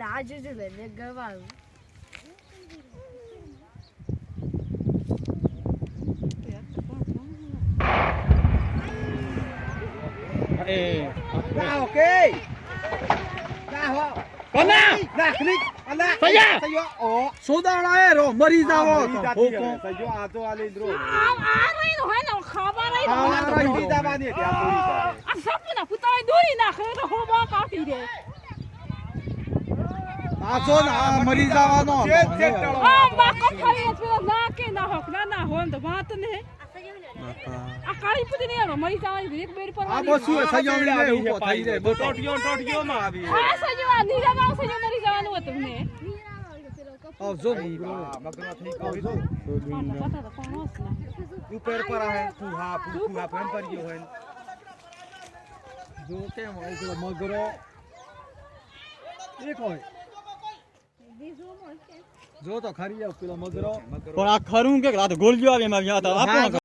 રાજ જ લઈને ગવાળું ઓકે કોના નાખની અલા સૈયા સૈયો ઓ સોદાણા એ રો મરી જાવો સૈયો આ તો આલી દ્રો આ રહી હોય ને ખબર રહી આ રહી જવાની ત્યાં પૂરી આ સપના પુતાય દોરી નાખે તો હોબા કાપી દે પાછો ના મરી જવાનો આ બાકો ખાઈ પેલા ના કે ના હોક ના હોય તો વાત ને આ કાળી પુતી ને મરી જવાની એક બેર પર આ બસું સૈયો ને ઉભો થઈ રે ટોટિયો માં આવી આ સજો આ નીરામાં સજો મરી જવાનું હતું ને આવ જો મગનો થઈ ગયો પતા તો કોણ હોસ ના ઉપર પર આવે ફૂહા ફેન પર ગયો હોય જો કેમ હોય પેલો મગરો એક હોય જો તો ખરી આવ પેલો મગરો પણ આ ખરું કે રાત ગોળજો આવે એમાં આપો